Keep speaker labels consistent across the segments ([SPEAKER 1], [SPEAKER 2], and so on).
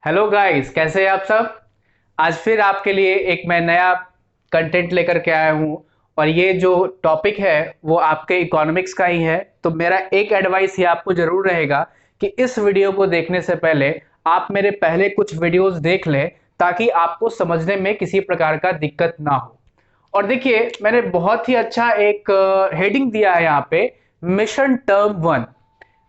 [SPEAKER 1] Hello guys, कैसे हैं आप सब। आज फिर आपके लिए एक मैं नया कंटेंट लेकर के आया हूँ। और ये जो टॉपिक है वो आपके इकोनॉमिक्स का ही है। तो मेरा एक एडवाइस ही आपको जरूर रहेगा कि इस वीडियो को देखने से पहले आप मेरे पहले कुछ वीडियोस देख लें, ताकि आपको समझने में किसी प्रकार का दिक्कत ना हो। और देखिए, मैंने बहुत ही अच्छा एक हेडिंग दिया है यहाँ पे, मिशन टर्म 1।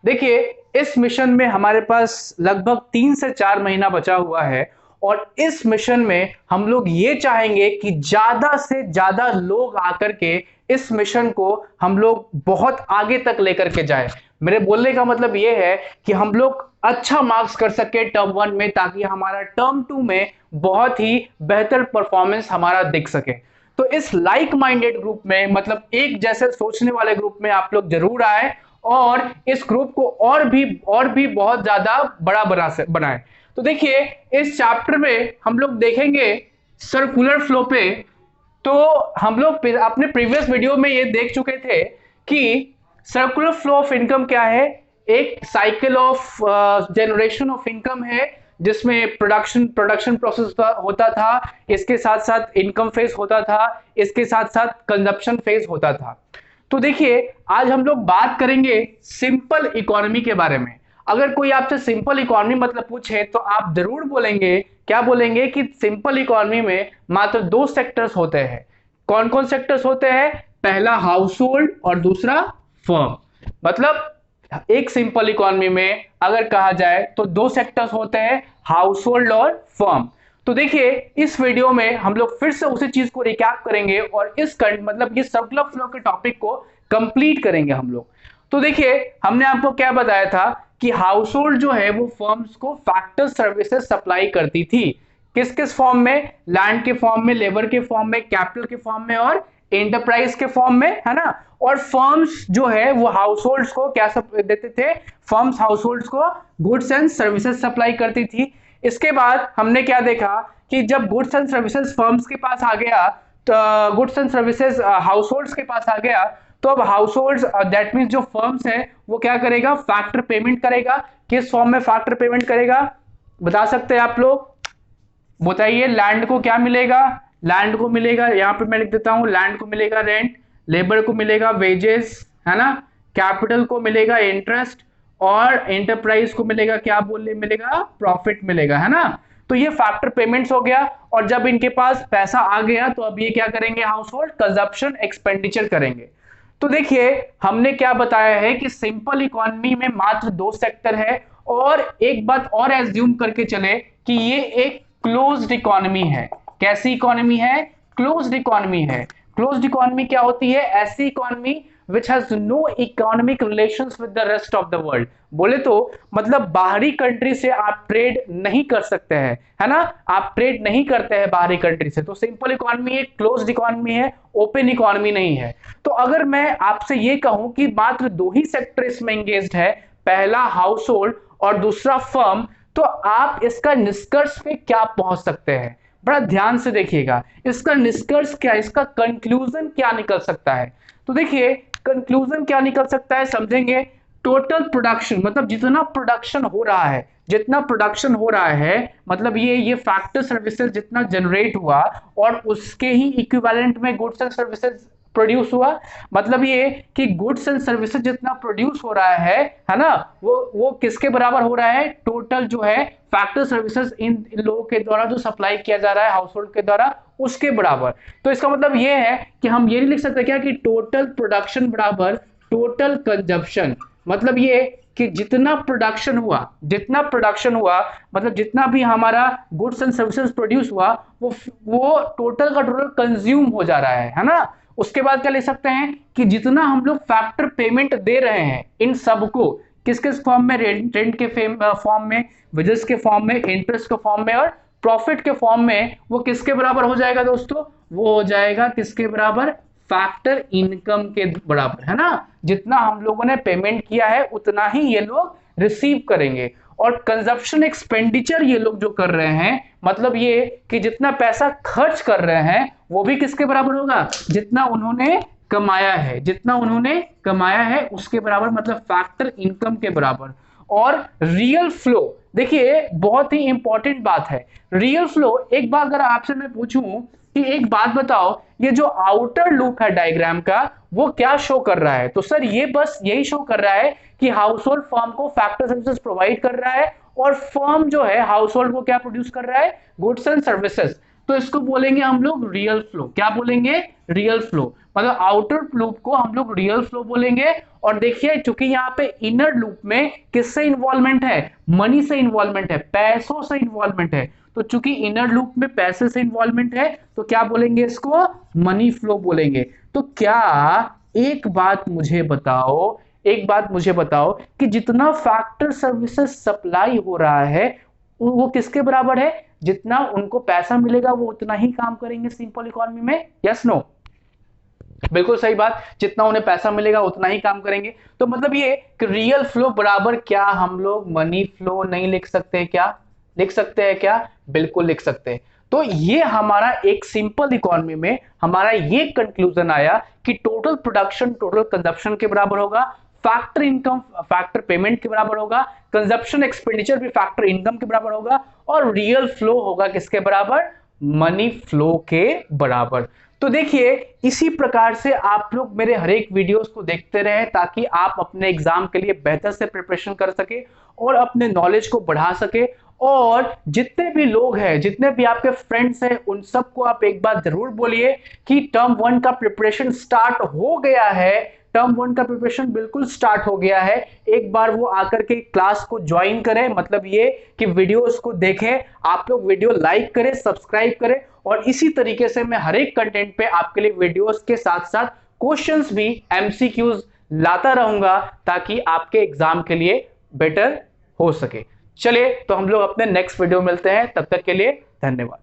[SPEAKER 1] देखिए, इस मिशन में हमारे पास लगभग 3 से 4 महीना बचा हुआ है। और इस मिशन में हम लोग ये चाहेंगे कि ज्यादा से ज्यादा लोग आकर के इस मिशन को हम लोग बहुत आगे तक लेकर के जाए। मेरे बोलने का मतलब ये है कि हम लोग अच्छा मार्क्स कर सके टर्म 1 में, ताकि हमारा टर्म 2 में बहुत ही बेहतर परफॉर्मेंस हमारा दिख सके। तो इस लाइक माइंडेड ग्रुप में, मतलब एक जैसे सोचने वाले ग्रुप में आप लोग जरूर आए और इस ग्रुप को और भी बहुत ज्यादा बड़ा बनाए। तो देखिए, इस चैप्टर में हम लोग देखेंगे सर्कुलर फ्लो पे। तो हम लोग अपने प्रीवियस वीडियो में ये देख चुके थे कि सर्कुलर फ्लो ऑफ इनकम क्या है। एक cycle of generation of income है, जिसमें प्रोडक्शन प्रोसेस होता था, इसके साथ साथ इनकम फेज होता था, इसके साथ साथ कंजप्शन फेज होता था। तो देखिए, आज हम लोग बात करेंगे सिंपल इकोनॉमी के बारे में। अगर कोई आपसे सिंपल इकोनॉमी मतलब पूछे तो आप जरूर बोलेंगे, क्या बोलेंगे कि सिंपल इकोनॉमी में मात्र दो सेक्टर्स होते हैं। कौन कौन सेक्टर्स होते हैं? पहला हाउस होल्ड और दूसरा फर्म। मतलब एक सिंपल इकोनॉमी में अगर कहा जाए तो दो सेक्टर्स होते हैं, हाउस होल्ड और फर्म। तो देखिए, इस वीडियो में हम लोग फिर से उसी चीज को रिकैप करेंगे और मतलब ये सर्कुलर फ्लो के टॉपिक को कंप्लीट करेंगे हम लोग। तो देखिए, हमने आपको क्या बताया था कि हाउस होल्ड जो है वो फर्म्स को फैक्टर सर्विसेज सप्लाई करती थी। किस किस फॉर्म में? लैंड के फॉर्म में, लेबर के फॉर्म में, कैपिटल के फॉर्म में और एंटरप्राइज के फॉर्म में, है ना। और फर्म्स जो है वो हाउस होल्ड्स को क्या देते थे? फर्म्स हाउस होल्ड्स को गुड्स एंड सर्विसेज सप्लाई करती थी। इसके बाद हमने क्या देखा कि जब गुड्स एंड सर्विसेज फर्म्स के पास आ गया, तो goods and services house holds के पास आ गया, तो अब हाउस होल्ड्स, दैट मींस जो फर्म्स है वो क्या करेगा? फैक्टर पेमेंट करेगा। किस फॉर्म में फैक्टर पेमेंट करेगा, बता सकते हैं आप लोग? बताइए। लैंड को क्या मिलेगा? लैंड को मिलेगा, यहां पे मैं लिख देता हूं, लैंड को मिलेगा रेंट, लेबर को मिलेगा वेजेस, है ना, कैपिटल को मिलेगा इंटरेस्ट, और एंटरप्राइज को मिलेगा क्या बोलने मिलेगा? प्रॉफिट मिलेगा, है ना। तो ये फैक्टर पेमेंट्स हो गया। और जब इनके पास पैसा आ गया तो अब ये क्या करेंगे? हाउस होल्ड कंजप्शन एक्सपेंडिचर करेंगे। तो देखिए, हमने क्या बताया है कि सिंपल इकोनॉमी में मात्र दो सेक्टर है। और एक बात और एज्यूम करके चले कि ये एक क्लोज्ड इकोनॉमी है। कैसी इकोनॉमी है? क्लोज्ड इकोनॉमी है। क्लोज्ड इकोनॉमी क्या होती है? ऐसी economy which has no economic relations with the rest of the world। बोले तो मतलब बाहरी कंट्री से आप ट्रेड नहीं कर सकते हैं, है ना। आप ट्रेड नहीं करते हैं बाहरी कंट्री से। तो सिंपल इकोनॉमी एक क्लोज्ड इकोनॉमी है, ओपन इकोनॉमी नहीं है। तो अगर मैं आपसे ये कहूं कि मात्र दो ही सेक्टर इसमें एंगेज्ड है, पहला हाउस होल्ड और दूसरा फर्म, तो आप इसका निष्कर्ष पे क्या पहुंच सकते हैं? बड़ा ध्यान से देखिएगा, इसका निष्कर्ष क्या, इसका कंक्लूजन क्या निकल सकता है। तो देखिए, कंक्लूजन क्या निकल सकता है, समझेंगे। टोटल प्रोडक्शन, मतलब जितना प्रोडक्शन हो रहा है, जितना प्रोडक्शन हो रहा है, मतलब ये फैक्टर सर्विसेज जितना जनरेट हुआ और उसके ही इक्विवेलेंट में गुड्स एंड सर्विसेज प्रोड्यूस हुआ। मतलब ये कि गुड्स एंड सर्विसेज जितना प्रोड्यूस हो रहा है ना, वो किसके बराबर हो रहा है? टोटल जो है फैक्टर सर्विसेज इन लोगों के द्वारा जो सप्लाई किया जा रहा है हाउस होल्ड के द्वारा, उसके बराबर। तो इसका मतलब ये है कि हम ये नहीं लिख सकते क्या कि टोटल प्रोडक्शन बराबर टोटल कंजप्शन। मतलब ये कि जितना प्रोडक्शन हुआ, मतलब जितना भी हमारा गुड्स एंड सर्विसेज प्रोड्यूस हुआ, वो टोटल का टोटल कंज्यूम हो जा रहा है ना। उसके बाद क्या लिख सकते हैं कि जितना हम लोग फैक्टर पेमेंट दे रहे हैं इन सबको, किस किस फॉर्म में? रेंट के फॉर्म में, वेजेस के फॉर्म में, इंटरेस्ट के फॉर्म में और प्रॉफिट के फॉर्म में, वो किसके बराबर हो जाएगा दोस्तों? वो हो जाएगा किसके बराबर? फैक्टर इनकम के बराबर, है ना। जितना हम लोगों ने पेमेंट किया है उतना ही ये लोग रिसीव करेंगे। और कंजप्शन एक्सपेंडिचर ये लोग जो कर रहे हैं, मतलब ये कि जितना पैसा खर्च कर रहे हैं वो भी किसके बराबर होगा? जितना उन्होंने कमाया है, जितना उन्होंने कमाया है उसके बराबर, मतलब फैक्टर इनकम के बराबर। और रियल फ्लो, देखिए बहुत ही इंपॉर्टेंट बात है रियल फ्लो। एक बार अगर आपसे मैं पूछूं कि एक बात बताओ, ये जो आउटर लूप है डायग्राम का वो क्या शो कर रहा है, तो सर ये बस यही शो कर रहा है कि हाउस होल्ड फर्म को फैक्टर सर्विसेज प्रोवाइड कर रहा है और फर्म जो है हाउस होल्ड को क्या प्रोड्यूस कर रहा है, गुड्स एंड सर्विसेज। तो इसको बोलेंगे हम लोग रियल फ्लो। क्या बोलेंगे, रियल फ्लो। मतलब आउटर लूप को हम लोग रियल फ्लो बोलेंगे। और देखिए चूंकि यहाँ पे इनर लूप में किससे इन्वॉल्वमेंट है, मनी से इन्वॉल्वमेंट है, पैसों से इन्वॉल्वमेंट है। तो चूंकि इनर लूप में पैसे से इन्वॉल्वमेंट है तो क्या बोलेंगे, इसको मनी फ्लो बोलेंगे। तो क्या एक बात मुझे बताओ, एक बात मुझे बताओ कि जितना फैक्टर सर्विसेज सप्लाई हो रहा है वो किसके बराबर है, जितना उनको पैसा मिलेगा वो उतना ही काम करेंगे सिंपल इकोनॉमी में। यस नो, बिल्कुल सही बात, जितना उन्हें पैसा मिलेगा उतना ही काम करेंगे। तो मतलब ये कि रियल फ्लो बराबर क्या हम लोग मनी फ्लो नहीं लिख सकते, क्या लिख सकते हैं, क्या बिल्कुल लिख सकते हैं। तो ये हमारा एक सिंपल इकोनॉमी में हमारा ये कंक्लूजन आया कि टोटल प्रोडक्शन टोटल कंजप्शन के बराबर होगा, फैक्टर इनकम फैक्टर पेमेंट के बराबर होगा, कंजप्शन एक्सपेंडिचर भी फैक्टर इनकम के बराबर होगा, और रियल फ्लो होगा किसके बराबर, मनी फ्लो के बराबर। तो देखिए इसी प्रकार से आप लोग मेरे हर एक वीडियोस को देखते रहें ताकि आप अपने एग्जाम के लिए बेहतर से प्रिपरेशन कर सके और अपने नॉलेज को बढ़ा सके। और जितने भी लोग हैं, जितने भी आपके फ्रेंड्स हैं, उन सबको आप एक बात जरूर बोलिए कि टर्म 1 का प्रिपरेशन स्टार्ट हो गया है, टर्म 1 का प्रिपरेशन बिल्कुल स्टार्ट हो गया है। एक बार वो आकर के क्लास को ज्वाइन करें, मतलब ये कि वीडियोस को देखें, आप लोग वीडियो लाइक करें, सब्सक्राइब करें, और इसी तरीके से मैं हर एक कंटेंट पे आपके लिए वीडियोस के साथ साथ क्वेश्चंस भी, एमसीक्यूज लाता रहूंगा ताकि आपके एग्जाम के लिए बेटर हो सके। चलिए तो हम लोग अपने नेक्स्ट वीडियो मिलते हैं, तब तक के लिए धन्यवाद।